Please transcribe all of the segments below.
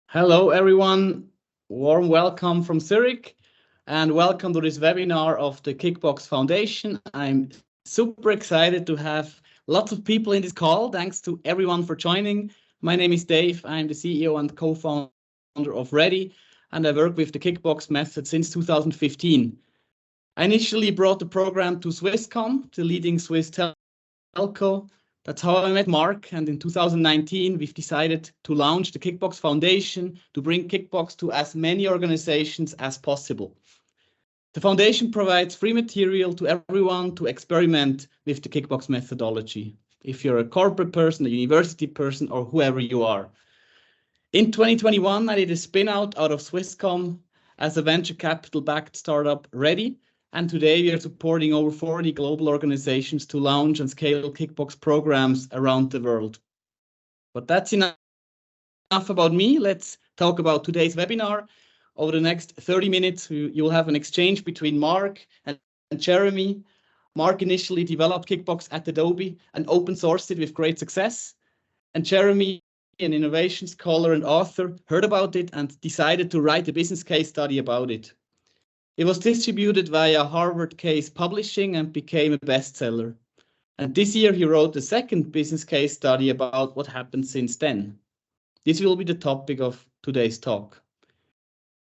Hello, everyone. Warm welcome from Zurich and welcome to this webinar of the Kickbox Foundation. I'm super excited to have lots of people in this call. Thanks to everyone for joining. My name is Dave. I'm the CEO and co-founder of Ready, and I work with the Kickbox method since 2015. I initially brought the program to Swisscom, the leading Swiss telco. That's how I met Mark, and in 2019, we've decided to launch the Kickbox Foundation to bring Kickbox to as many organizations as possible. The foundation provides free material to everyone to experiment with the Kickbox methodology, if you're a corporate person, a university person, or whoever you are. In 2021, I did a spin-out of Swisscom as a venture capital-backed startup Ready, and today we are supporting over 40 global organizations to launch and scale Kickbox programs around the world. But that's enough about me. Let's talk about today's webinar. Over the next 30 minutes, you'll have an exchange between Mark and Jeremy. Mark initially developed Kickbox at Adobe and open sourced it with great success. And Jeremy, an innovation scholar and author, heard about it and decided to write a business case study about it. It was distributed via Harvard Case Publishing and became a bestseller. And this year he wrote the second business case study about what happened since then. This will be the topic of today's talk.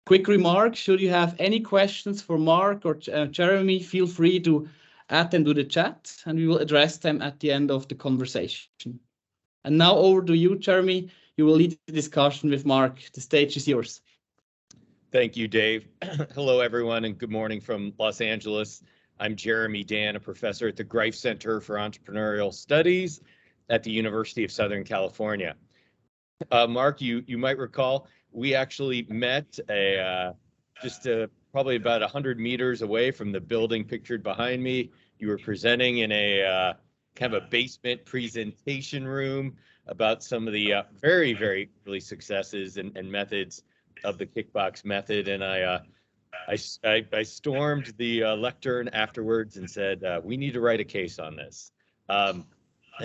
Quick remark, should you have any questions for Mark or Jeremy, feel free to add them to the chat and we will address them at the end of the conversation. And now over to you, Jeremy. You will lead the discussion with Mark. The stage is yours. Thank you, Dave. Hello, everyone, and good morning from Los Angeles. I'm Jeremy Dann, a professor at the Greif Center for Entrepreneurial Studies at the University of Southern California. Mark, you might recall, we actually met probably about 100 meters away from the building pictured behind me. You were presenting in a kind of a basement presentation room about some of the very, very early successes and methods of the Kickbox method, and I stormed the lectern afterwards and said, we need to write a case on this. And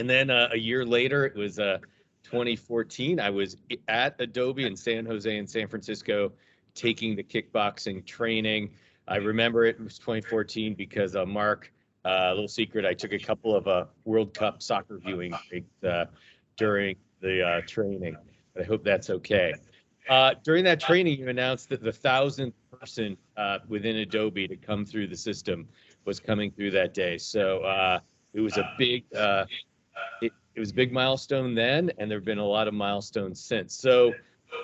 then a year later, it was 2014, I was at Adobe in San Jose and San Francisco taking the kickboxing training. I remember it was 2014 because Mark, a little secret, I took a couple of World Cup soccer viewing breaks during the training, but I hope that's okay. During that training, you announced that the 1,000th person within Adobe to come through the system was coming through that day. So it was a big it was a big milestone then, and there have been a lot of milestones since. So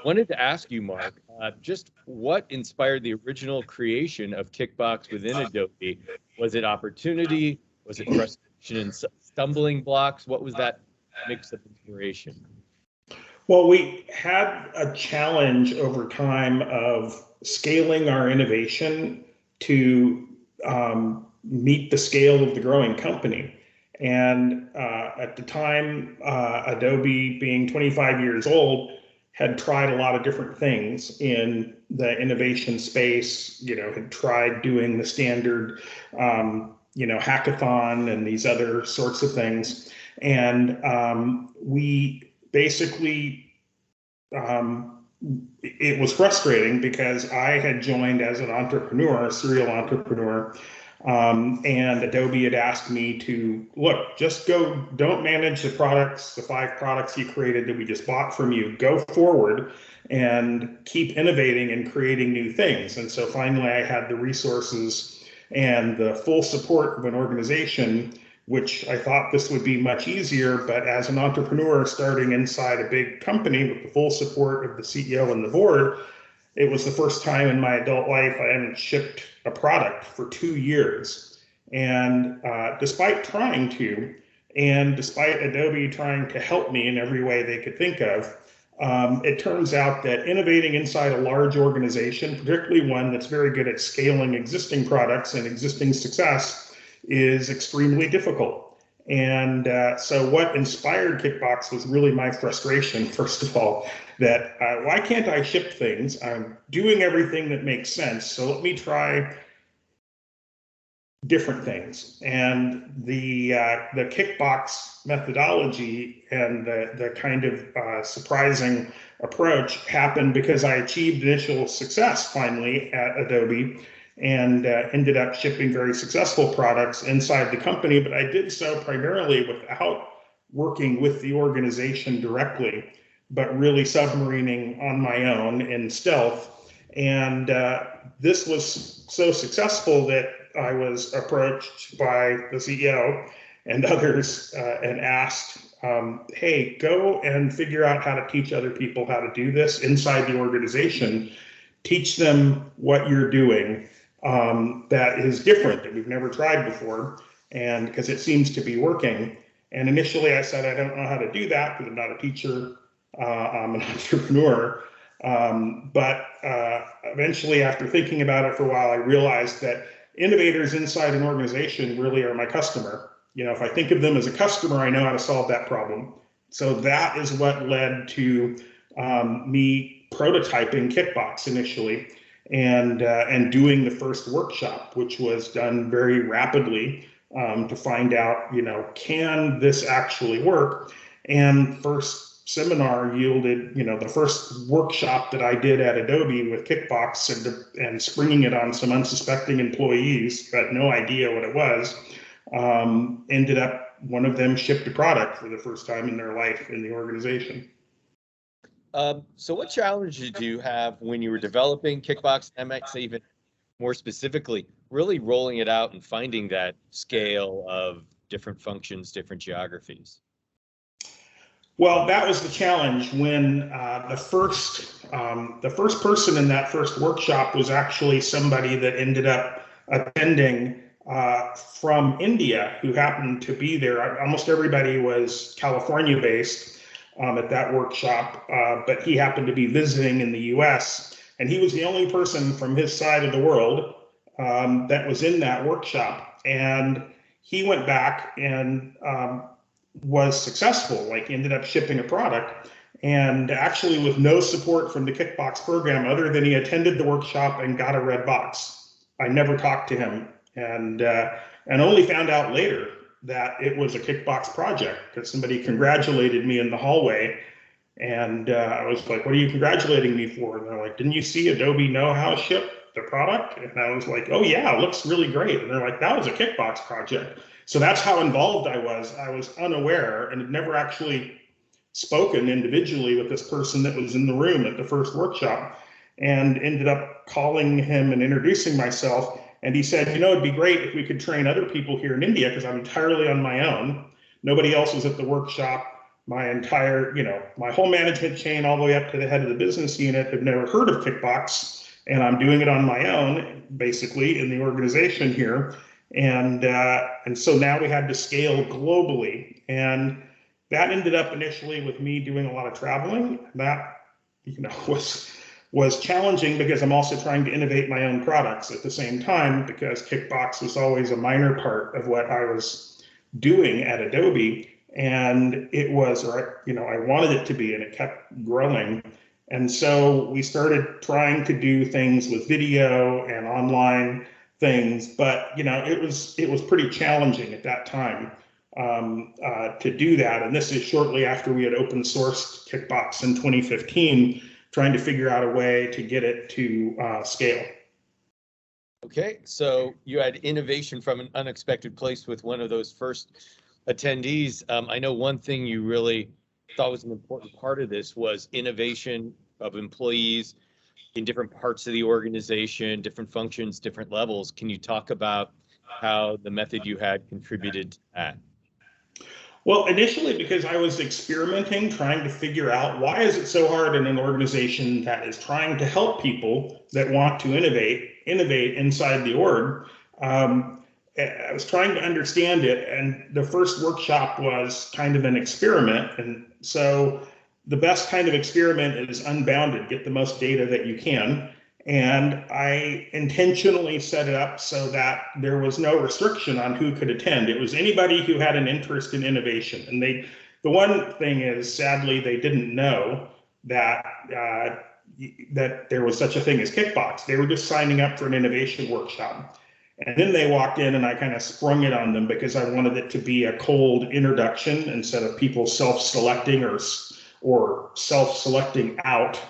wanted to ask you, Mark, just what inspired the original creation of Kickbox within Adobe? Was it opportunity? Was it frustration and stumbling blocks? What was that mix of inspiration? Well, we had a challenge over time of scaling our innovation to meet the scale of the growing company. And at the time, Adobe, being 25 years old, had tried a lot of different things in the innovation space, had tried doing the standard, hackathon and these other sorts of things. And we basically, it was frustrating because I had joined as an entrepreneur, a serial entrepreneur, and Adobe had asked me to, look, just go, don't manage the products, the 5 products you created that we just bought from you, go forward and keep innovating and creating new things. And so finally I had the resources and the full support of an organization, which I thought this would be much easier, but as an entrepreneur starting inside a big company with the full support of the CEO and the board, it was the first time in my adult life I hadn't shipped a product for 2 years. And despite trying to, and despite Adobe trying to help me in every way they could think of, it turns out that innovating inside a large organization, particularly one that's very good at scaling existing products and existing success, is extremely difficult. And so what inspired Kickbox was really my frustration, first of all, that why can't I ship things? I'm doing everything that makes sense. So let me try different things. And the Kickbox methodology and the kind of surprising approach happened because I achieved initial success finally at Adobe and ended up shipping very successful products inside the company. But I did so primarily without working with the organization directly, but really submarining on my own in stealth. And this was so successful that I was approached by the CEO and others and asked, hey, go and figure out how to teach other people how to do this inside the organization. Teach them what you're doing that is different, that we've never tried before, and because it seems to be working. And initially I said, I don't know how to do that because I'm not a teacher, I'm an entrepreneur. But eventually, after thinking about it for a while, I realized that innovators inside an organization really are my customer. You know, if I think of them as a customer, I know how to solve that problem. So that is what led to me prototyping Kickbox initially and doing the first workshop, which was done very rapidly to find out, you know, can this actually work? And first seminar yielded, you know, the first workshop that I did at Adobe with Kickbox and springing it on some unsuspecting employees who had no idea what it was, ended up, one of them shipped a product for the first time in their life in the organization. So what challenges do you have when you were developing Kickbox MX, even more specifically, really rolling it out and finding that scale of different functions, different geographies? Well, that was the challenge when the first person in that first workshop was actually somebody that ended up attending from India, who happened to be there. Almost everybody was California based at that workshop, but he happened to be visiting in the US, and he was the only person from his side of the world that was in that workshop. And he went back and was successful, like ended up shipping a product, and actually with no support from the Kickbox program other than he attended the workshop and got a red box. I never talked to him, and only found out later that it was a Kickbox project because somebody congratulated me in the hallway, and I was like, what are you congratulating me for? And they're like, didn't you see Adobe know how to ship the product? And I was like, oh yeah, it looks really great. And they're like, that was a Kickbox project. So that's how involved I was. I was unaware and had never actually spoken individually with this person that was in the room at the first workshop, and ended up calling him and introducing myself. And he said, you know, it'd be great if we could train other people here in India because I'm entirely on my own. Nobody else was at the workshop. My entire, you know, my whole management chain all the way up to the head of the business unit had never heard of Kickbox, and I'm doing it on my own, basically, in the organization here. And so now we had to scale globally, and that ended up initially with me doing a lot of traveling. That, you know, was challenging because I'm also trying to innovate my own products at the same time, because Kickbox was always a minor part of what I was doing at Adobe, and it was, or you know, I wanted it to be, and it kept growing. And so we started trying to do things with video and online things, but you know, it was pretty challenging at that time to do that. And this is shortly after we had open sourced Kickbox in 2015, trying to figure out a way to get it to scale. Okay, so you had innovation from an unexpected place with one of those first attendees. I know one thing you really thought was an important part of this was innovation of employees in different parts of the organization, different functions, different levels. Can you talk about how the method you had contributed to that? Well, initially, because I was experimenting, trying to figure out why is it so hard in an organization that is trying to help people that want to innovate inside the org. I was trying to understand it, and the first workshop was kind of an experiment. And so the best kind of experiment is unbounded, get the most data that you can. And I intentionally set it up so that there was no restriction on who could attend. It was anybody who had an interest in innovation. And the one thing is, sadly, they didn't know that that there was such a thing as Kickbox. They were just signing up for an innovation workshop. And then they walked in and I kind of sprung it on them because I wanted it to be a cold introduction instead of people self-selecting or self-selecting out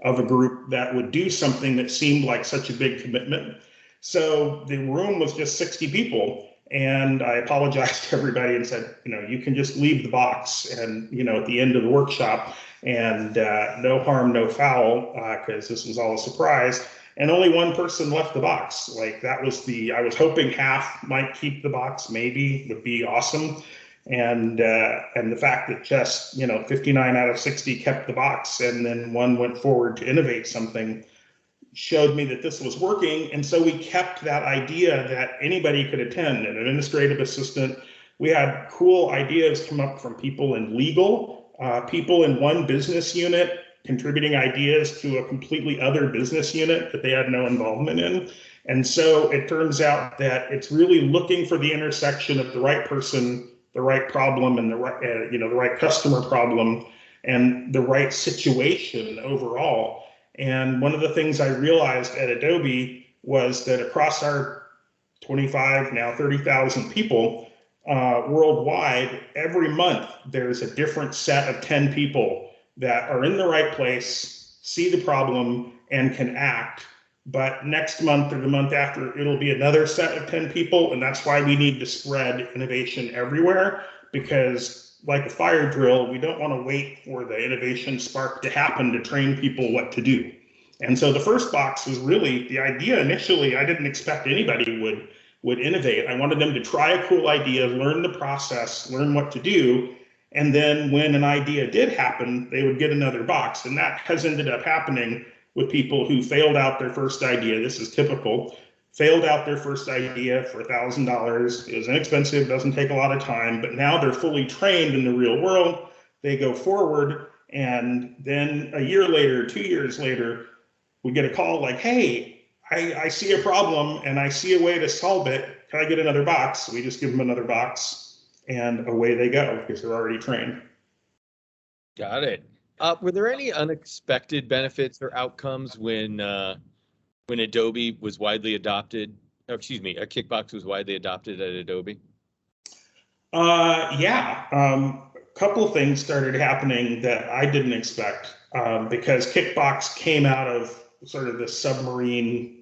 of a group that would do something that seemed like such a big commitment. So the room was just 60 people. And I apologized to everybody and said, you can just leave the box and, at the end of the workshop, and no harm, no foul, because this was all a surprise. And only one person left the box. Like I was hoping half might keep the box, maybe would be awesome. And the fact that just, 59 out of 60 kept the box and then one went forward to innovate something showed me that this was working. And so we kept that idea that anybody could attend, an administrative assistant. We had cool ideas come up from people in legal, people in one business unit contributing ideas to a completely other business unit that they had no involvement in. And so it turns out that it's really looking for the intersection of the right person, the right problem, and the right customer problem, and the right situation overall. And one of the things I realized at Adobe was that across our 25, now 30,000 people worldwide, every month there's a different set of 10 people that are in the right place, see the problem, and can act. But next month or the month after, it'll be another set of 10 people. And that's why we need to spread innovation everywhere, because like a fire drill, we don't want to wait for the innovation spark to happen to train people what to do. And so the first box was really the idea. Initially, I didn't expect anybody would innovate. I wanted them to try a cool idea, learn the process, learn what to do. And then when an idea did happen, they would get another box. And that has ended up happening with people who failed out their first idea. This is typical. Failed out their first idea for $1,000. It was inexpensive, doesn't take a lot of time, but now they're fully trained in the real world. They go forward, and then a year later, 2 years later, we get a call like, hey, I see a problem and I see a way to solve it. Can I get another box? We just give them another box and away they go because they're already trained. Got it. Were there any unexpected benefits or outcomes when Adobe was widely adopted? Oh, excuse me, Kickbox was widely adopted at Adobe? Yeah. A couple of things started happening that I didn't expect because Kickbox came out of sort of this submarine,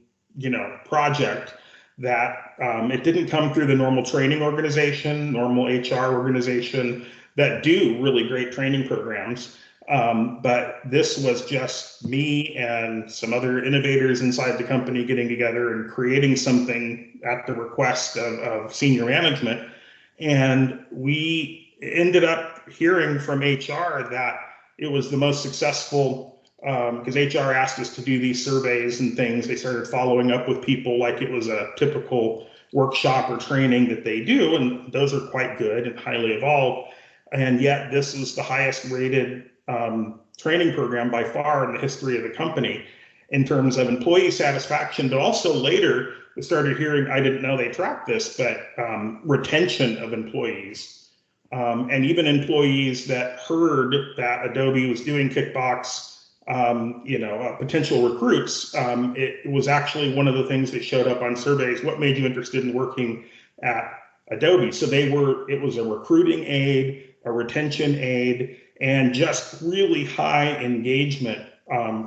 project that it didn't come through the normal training organization, normal HR organization that do really great training programs. But this was just me and some other innovators inside the company getting together and creating something at the request of senior management. And we ended up hearing from HR that it was the most successful because HR asked us to do these surveys and things. They started following up with people like it was a typical workshop or training that they do. And those are quite good and highly evolved. And yet this is the highest rated training program by far in the history of the company in terms of employee satisfaction, but also later we started hearing, I didn't know they tracked this, but retention of employees. And even employees that heard that Adobe was doing Kickbox, potential recruits, it was actually one of the things that showed up on surveys. What made you interested in working at Adobe? So it was a recruiting aid, a retention aid, and just really high engagement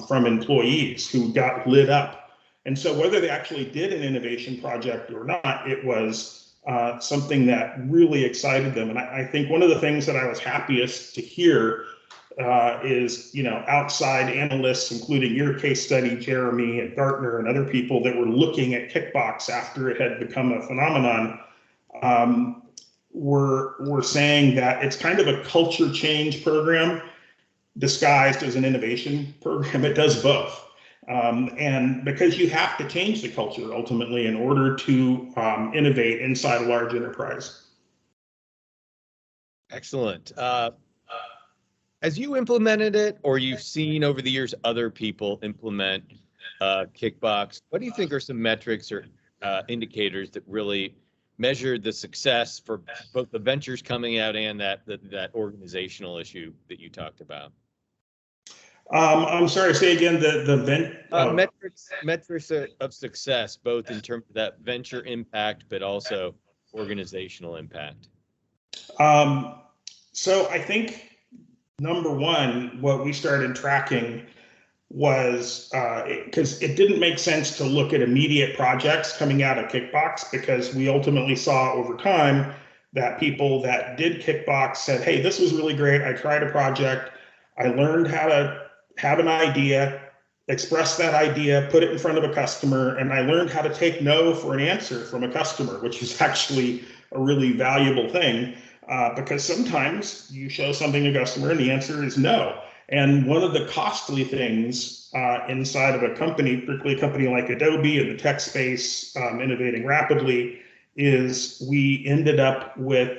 from employees who got lit up. And so whether they actually did an innovation project or not, it was something that really excited them. And I think one of the things that I was happiest to hear is, outside analysts, including your case study, Jeremy, and Gartner and other people that were looking at Kickbox after it had become a phenomenon, were saying that it's kind of a culture change program disguised as an innovation program. It does both. And because you have to change the culture ultimately in order to innovate inside a large enterprise. Excellent. As you implemented it, or you've seen over the years other people implement Kickbox, what do you think are some metrics or indicators that really measured the success for both the ventures coming out and that organizational issue that you talked about? I'm sorry, say again, Metrics of success, both in terms of that venture impact, but also organizational impact. So I think number one, what we started tracking was because it didn't make sense to look at immediate projects coming out of Kickbox, because we ultimately saw over time that people that did Kickbox said, hey, this was really great. I tried a project. I learned how to have an idea, express that idea, put it in front of a customer, and I learned how to take no for an answer from a customer, which is actually a really valuable thing, because sometimes you show something to a customer and the answer is no. And one of the costly things inside of a company, particularly a company like Adobe in the tech space, innovating rapidly, is we ended up with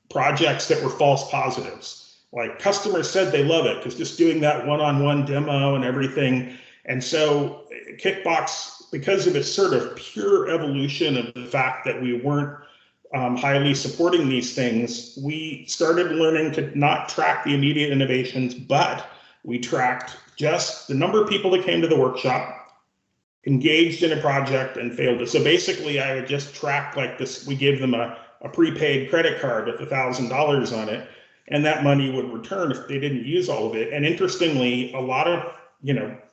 projects that were false positives. Like customers said they love it because just doing that one-on-one demo and everything. And so Kickbox, because of its sort of pure evolution of the fact that we weren't highly supporting these things, we started learning to not track the immediate innovations, but we tracked just the number of people that came to the workshop, engaged in a project, and failed it. So basically, I would just track like this. We gave them a prepaid credit card with $1,000 on it, and that money would return if they didn't use all of it. And interestingly, a lot of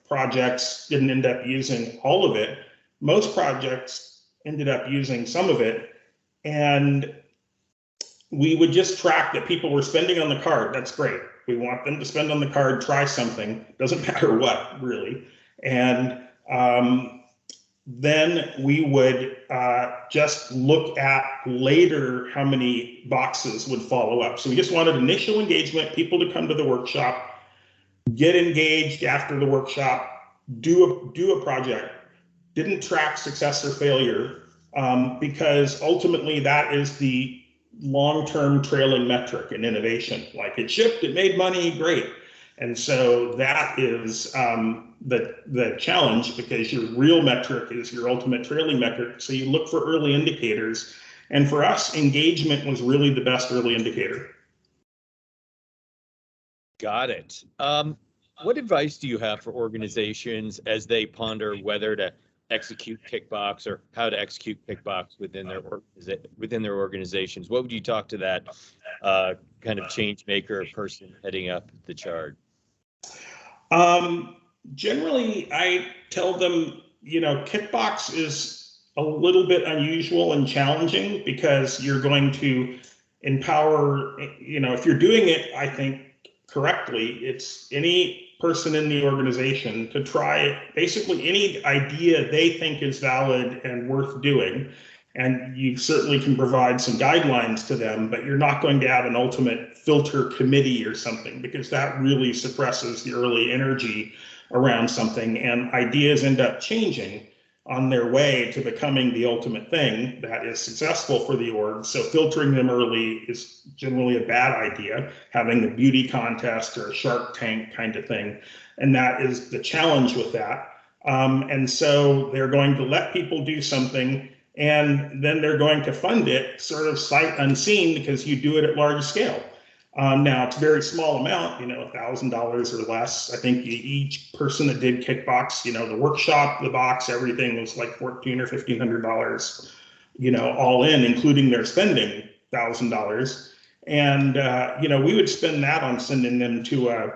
projects didn't end up using all of it. Most projects ended up using some of it. And we would just track that people were spending on the card. That's great. We want them to spend on the card, try something, doesn't matter what, really. And then we would just look at later how many boxes would follow up. So we just wanted initial engagement, people to come to the workshop, get engaged after the workshop, do a project. Didn't track success or failure. Because ultimately that is the long-term trailing metric in innovation. Like it shipped, it made money, great. And so that is the challenge, because your real metric is your ultimate trailing metric. So you look for early indicators. And for us, engagement was really the best early indicator. Got it. What advice do you have for organizations as they ponder whether to execute Kickbox or how to execute Kickbox within their organizations? What would you talk to that kind of change maker person heading up the charge? Generally, I tell them, Kickbox is a little bit unusual and challenging because you're going to empower, if you're doing it, I think, correctly, it's any person in the organization to try basically any idea they think is valid and worth doing. And you certainly can provide some guidelines to them, but you're not going to have an ultimate filter committee or something, because that really suppresses the early energy around something, and ideas end up changing on their way to becoming the ultimate thing that is successful for the org. So filtering them early is generally a bad idea, having a beauty contest or a Shark Tank kind of thing. And that is the challenge with that. And so they're going to let people do something, and then they're going to fund it sort of sight unseen, because you do it at large scale. Now it's a very small amount, $1,000 or less. I think each person that did Kickbox, the workshop, the box, everything was like $1,400 or $1,500, all in, including their spending $1,000. And, we would spend that on sending them to a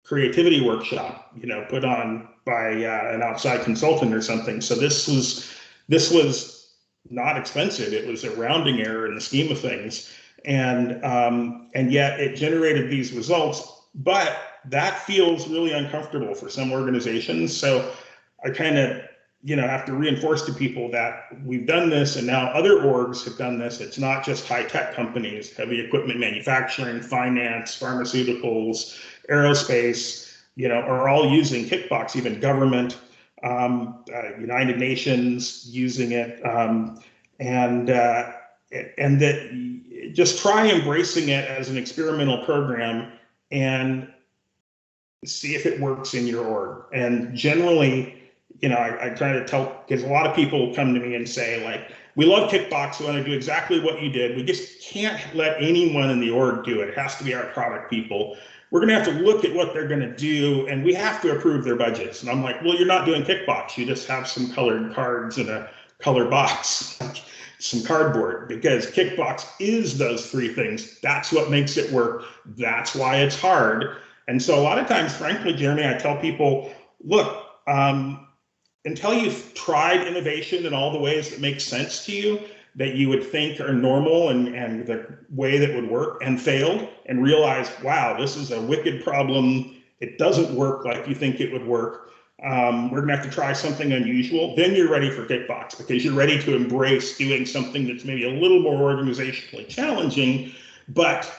creativity workshop, put on by an outside consultant or something. So this was not expensive. It was a rounding error in the scheme of things. And yet it generated these results, but that feels really uncomfortable for some organizations. So I kind of, have to reinforce to people that we've done this, and now other orgs have done this. It's not just high-tech companies, heavy equipment manufacturing, finance, pharmaceuticals, aerospace, are all using Kickbox, even government, United Nations using it, and that just try embracing it as an experimental program and see if it works in your org. And generally, I try to tell, because a lot of people come to me and say, like, we love Kickbox, we want to do exactly what you did. We just can't let anyone in the org do it. It has to be our product people. we're going to have to look at what they're going to do, and we have to approve their budgets. And I'm like, well, you're not doing Kickbox. You just have some colored cards in a color box, some cardboard, because Kickbox is those three things. That's what makes it work. That's why it's hard. And so a lot of times, frankly, Jeremy, I tell people, look, until you've tried innovation in all the ways that make sense to you, that you would think are normal and the way that would work, and failed and realize, wow, this is a wicked problem. It doesn't work like you think it would work. We're gonna have to try something unusual. Then you're ready for Kickbox, because you're ready to embrace doing something that's maybe a little more organizationally challenging, but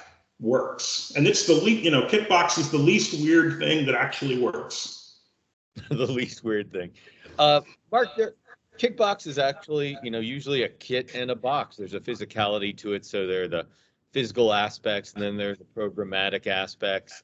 works. And it's the least, Kickbox is the least weird thing that actually works. The least weird thing. Mark, Kickbox is actually, usually a kit and a box. There's a physicality to it. So there are the physical aspects, and then there's the programmatic aspects.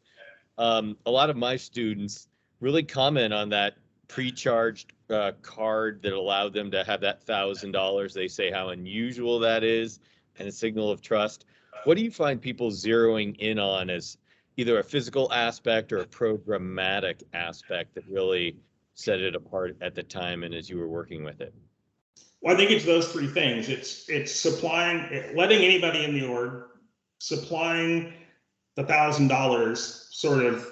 A lot of my students really comment on that pre-charged card that allowed them to have that $1,000. They say how unusual that is and a signal of trust. What do you find people zeroing in on as either a physical aspect or a programmatic aspect that really set it apart at the time and as you were working with it? Well, I think it's those three things. It's supplying, letting anybody in the org, supplying the $1,000 sort of,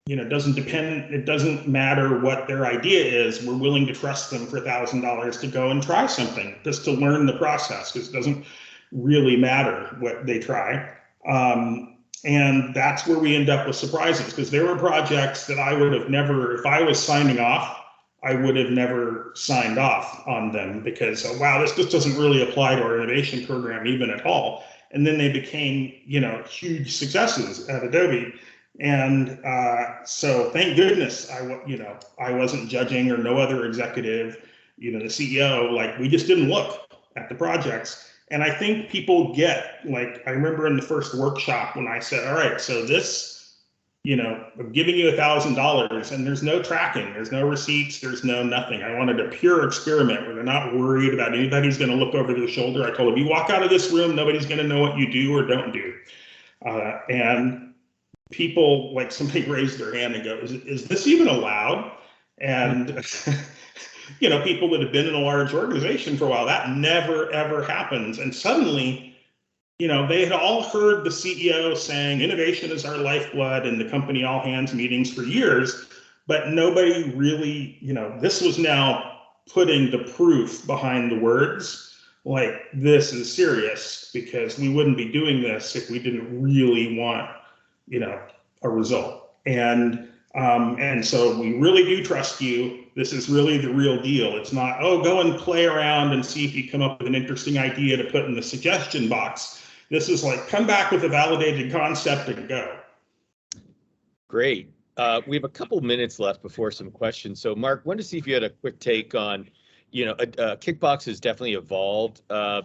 doesn't depend, it doesn't matter what their idea is. We're willing to trust them for $1,000 to go and try something, just to learn the process, because it doesn't really matter what they try. And that's where we end up with surprises, because there were projects that I would have never, if I was signing off, I would have never signed off on them, because, oh, wow, this just doesn't really apply to our innovation program even at all. And then they became, huge successes at Adobe. And so thank goodness I wasn't judging, or no other executive, the CEO, like, we just didn't look at the projects. And I think people get, like, I remember in the first workshop when I said, all right, so this, I'm giving you $1,000 and there's no tracking, there's no receipts, there's no nothing. I wanted a pure experiment where they're not worried about anybody's going to look over their shoulder. I told them, you walk out of this room, nobody's going to know what you do or don't do. And people, like, somebody raised their hand and go, is this even allowed? And people that have been in a large organization for a while, that never, ever happens. And suddenly, they had all heard the CEO saying innovation is our lifeblood and the company all hands meetings for years, but nobody really, this was now putting the proof behind the words, like, this is serious, because we wouldn't be doing this if we didn't really want, a result. And so we really do trust you. This is really the real deal. It's not, oh, go and play around and see if you come up with an interesting idea to put in the suggestion box. This is like, come back with a validated concept and go. Great. We have a couple minutes left before some questions. So Mark, wanted to see if you had a quick take on, Kickbox has definitely evolved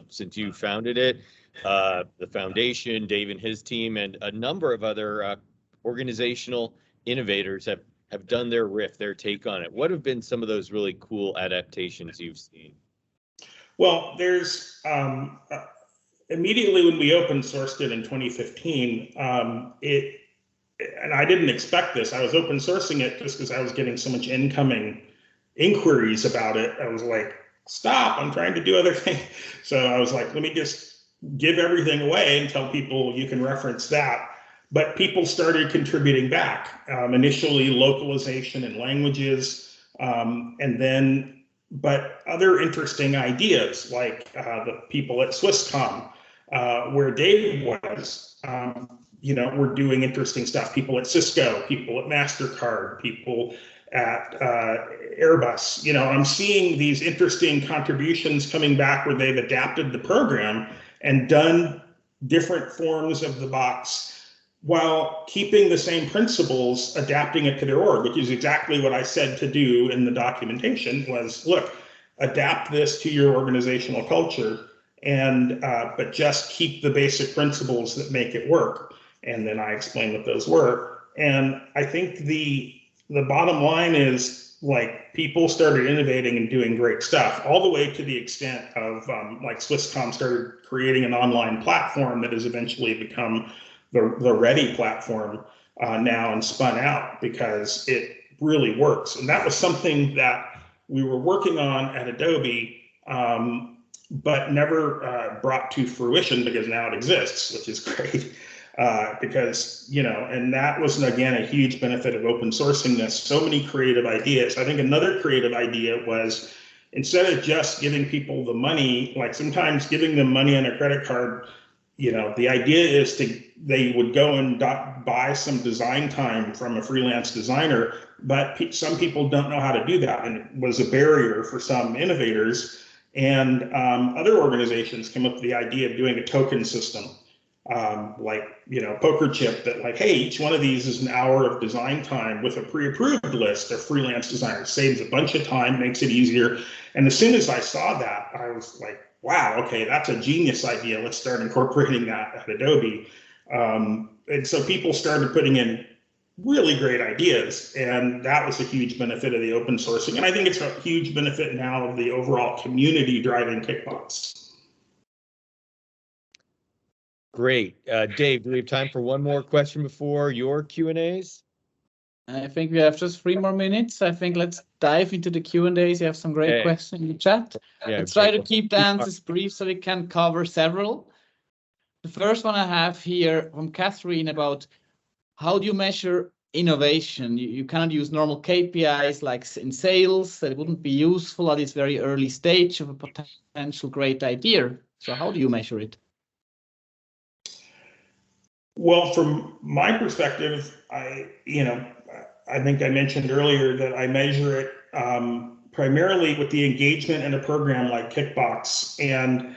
since you founded it. The foundation, Dave and his team, and a number of other organizational innovators have done their riff, their take on it. What have been some of those really cool adaptations you've seen? Well, there's immediately when we open sourced it in 2015, and I didn't expect this. I was open sourcing it just because I was getting so much incoming inquiries about it. I was like, stop, I'm trying to do other things. So I was like, let me just give everything away and tell people you can reference that. But people started contributing back, initially localization in languages, and then, but other interesting ideas, like the people at Swisscom, where Dave was, were doing interesting stuff. People at Cisco, people at MasterCard, people at Airbus. I'm seeing these interesting contributions coming back where they've adapted the program and done different forms of the box, while keeping the same principles, adapting it to their org, which is exactly what I said to do in the documentation. Was, look, adapt this to your organizational culture, and but just keep the basic principles that make it work. And then I explained what those were. And I think the bottom line is, like, people started innovating and doing great stuff, all the way to the extent of like Swisscom started creating an online platform that has eventually become the Ready platform. now and spun out because it really works. And that was something that we were working on at Adobe, but never brought to fruition because now it exists, which is great. Because, and that was, again, a huge benefit of open sourcing this. So many creative ideas. I think another creative idea was, instead of just giving people the money, like sometimes giving them money on a credit card, the idea is they would go and buy some design time from a freelance designer, but some people don't know how to do that. And it was a barrier for some innovators. And other organizations came up with the idea of doing a token system. Poker chip that hey, each one of these is an hour of design time with a pre-approved list of freelance designers, saves a bunch of time, makes it easier. And as soon as I saw that, I was like, wow, okay, that's a genius idea. Let's start incorporating that at Adobe. And so people started putting in really great ideas, and that was a huge benefit of the open sourcing. And I think it's a huge benefit now of the overall community driving Kickbox. Great. Dave, do we have time for one more question before your Q&As? I think we have just 3 more minutes. I think let's dive into the Q&As. You have some great questions in the chat. Yeah, let's try to keep the answers brief so we can cover several. The first one I have here from Catherine about how do you measure innovation? You cannot use normal KPIs like in sales. That wouldn't be useful at this very early stage of a potential great idea. So how do you measure it? Well, from my perspective, I think I mentioned earlier that I measure it primarily with the engagement in a program like Kickbox, and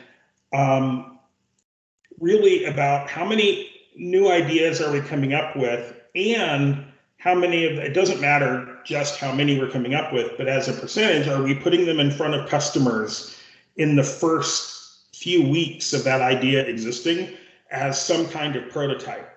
really about how many new ideas are we coming up with, and how many of it doesn't matter just how many we're coming up with, but as a percentage, are we putting them in front of customers in the first few weeks of that idea existing as some kind of prototype,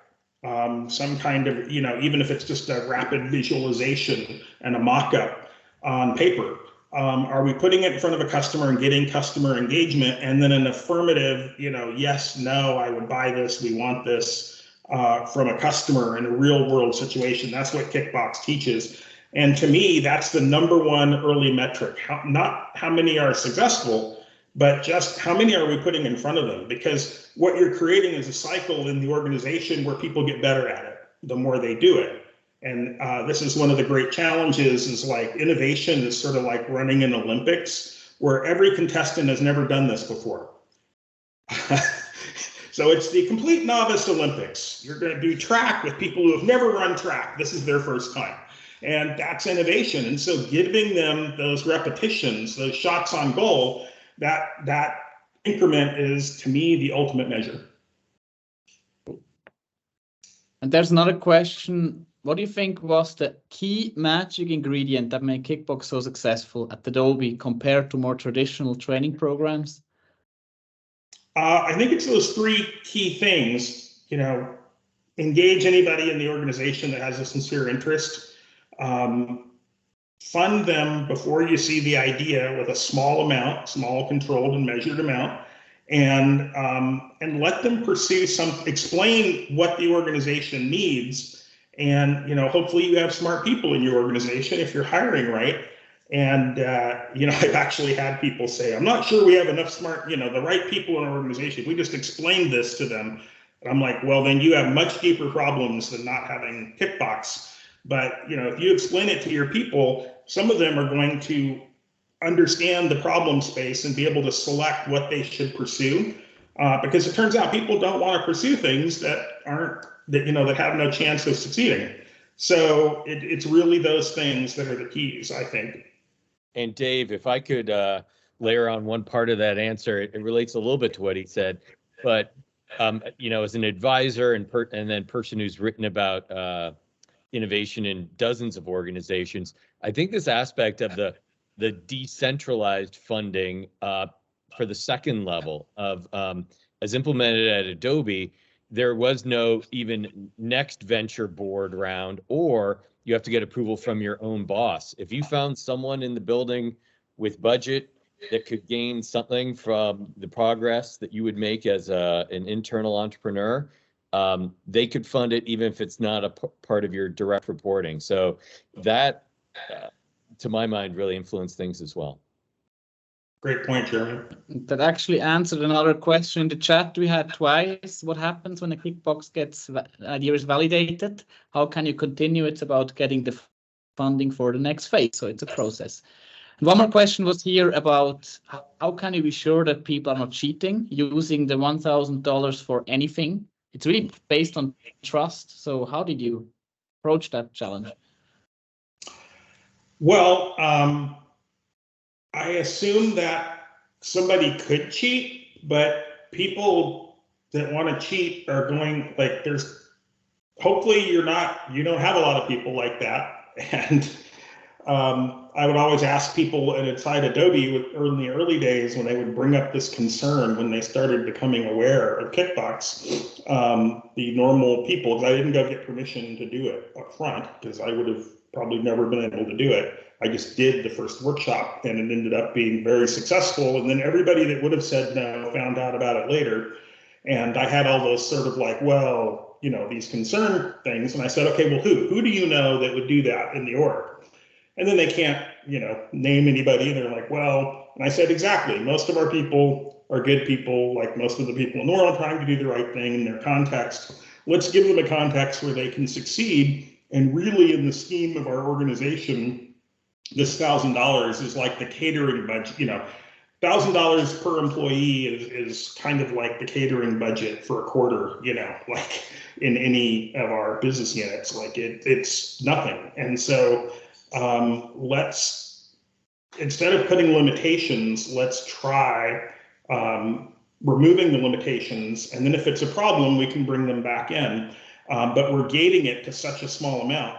some kind of, even if it's just a rapid visualization and a mock-up on paper. Are we putting it in front of a customer and getting customer engagement, and then an affirmative, yes, no, I would buy this, we want this, from a customer in a real world situation? That's what Kickbox teaches. And to me, that's the #1 early metric. Not how many are successful, but just how many are we putting in front of them? Because what you're creating is a cycle in the organization where people get better at it the more they do it. And this is one of the great challenges, is like innovation is sort of like running an Olympics where every contestant has never done this before. So it's the complete novice Olympics. You're going to do track with people who have never run track. This is their first time. And that's innovation. And so giving them those repetitions, those shots on goal, that increment is, to me, the ultimate measure. And there's another question. What do you think was the key magic ingredient that made Kickbox so successful at Adobe compared to more traditional training programs? I think it's those 3 key things. Engage anybody in the organization that has a sincere interest. Fund them before you see the idea with a small amount, small controlled and measured amount, and let them pursue explain what the organization needs. And hopefully you have smart people in your organization if you're hiring right. And I've actually had people say, I'm not sure we have enough smart, the right people in our organization. We just explained this to them. And I'm like, well, then you have much deeper problems than not having Kickbox. But if you explain it to your people, some of them are going to understand the problem space and be able to select what they should pursue. Because it turns out people don't want to pursue things that that have no chance of succeeding. So it's really those things that are the keys, I think. And Dave, if I could layer on one part of that answer, it relates a little bit to what he said, but as an advisor and then person who's written about innovation in dozens of organizations, I think this aspect of the decentralized funding for the second level of as implemented at Adobe, there was no even next venture board round, or you have to get approval from your own boss. If you found someone in the building with budget that could gain something from the progress that you would make as an internal entrepreneur, they could fund it even if it's not a part of your direct reporting. So that, to my mind, really influenced things as well. Great point, Jeremy. That actually answered another question in the chat we had twice. What happens when a Kickbox gets idea is validated? How can you continue? It's about getting the funding for the next phase. So it's a process. And one more question was here about how can you be sure that people are not cheating using the $1,000 for anything? It's really based on trust. So how did you approach that challenge? Well, I assume that somebody could cheat, but people that want to cheat are going, like, hopefully you don't have a lot of people like that. And I would always ask people inside Adobe in the early days when they would bring up this concern when they started becoming aware of Kickbox, the normal people, because I didn't go get permission to do it up front because I would have probably never been able to do it. I just did the first workshop and it ended up being very successful. And then everybody that would have said no found out about it later. And I had all those sort of like, well, these concern things. And I said, okay, well, who do you know that would do that in the org? And then they can't, name anybody. And they're like, well, and I said, exactly. Most of our people are good people, like most of the people in the world trying to do the right thing in their context. Let's give them a context where they can succeed. And really in the scheme of our organization, this $1,000 is like the catering budget, $1,000 per employee is kind of like the catering budget for a quarter, like in any of our business units, like it's nothing. And so instead of putting limitations, let's try removing the limitations. And then if it's a problem, we can bring them back in. But we're gating it to such a small amount.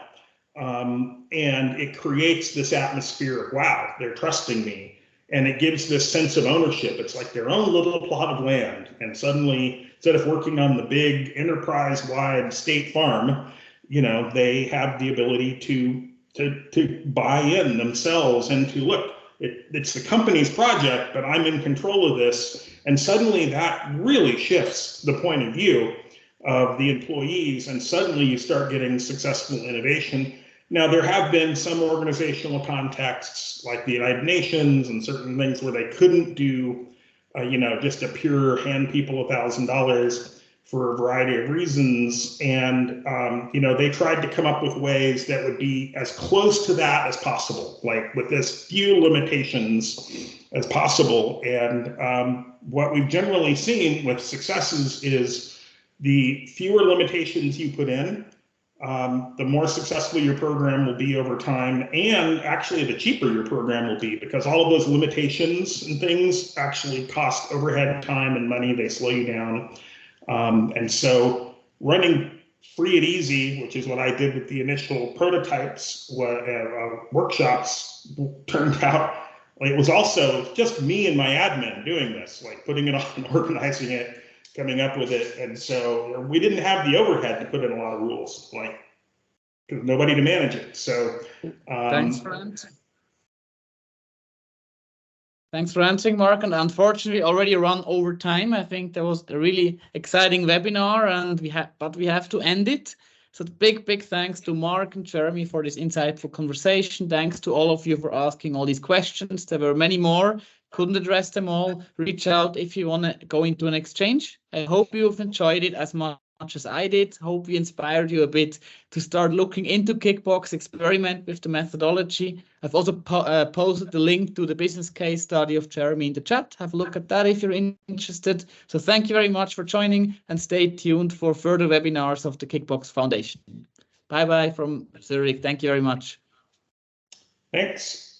And it creates this atmosphere of, wow, they're trusting me. And it gives this sense of ownership. It's like their own little plot of land. And suddenly, instead of working on the big enterprise-wide state farm, they have the ability to buy in themselves and to look, it's the company's project, but I'm in control of this. And suddenly that really shifts the point of view of the employees. And suddenly you start getting successful innovation. Now, there have been some organizational contexts like the United Nations and certain things where they couldn't do, just a pure hand people $1,000 for a variety of reasons. And, they tried to come up with ways that would be as close to that as possible, like with as few limitations as possible. And what we've generally seen with successes is the fewer limitations you put in, the more successful your program will be over time, and actually the cheaper your program will be, because all of those limitations and things actually cost overhead time and money. They slow you down. And so running free and easy, which is what I did with the initial prototypes, workshops, turned out like it was also just me and my admin doing this, like putting it on, organizing it, coming up with it. And so we didn't have the overhead to put in a lot of rules, like because nobody to manage it. So thanks for answering. Thanks for answering, Mark. And unfortunately, already run over time. I think that was a really exciting webinar, and we have to end it. So big thanks to Mark and Jeremy for this insightful conversation. Thanks to all of you for asking all these questions. There were many more. Couldn't address them all. Reach out if you want to go into an exchange. I hope you've enjoyed it as much as I did. Hope we inspired you a bit to start looking into Kickbox, experiment with the methodology. I've also posted the link to the business case study of Jeremy in the chat. Have a look at that if you're interested. So thank you very much for joining, and stay tuned for further webinars of the Kickbox Foundation. Bye-bye from Zurich. Thank you very much. Thanks.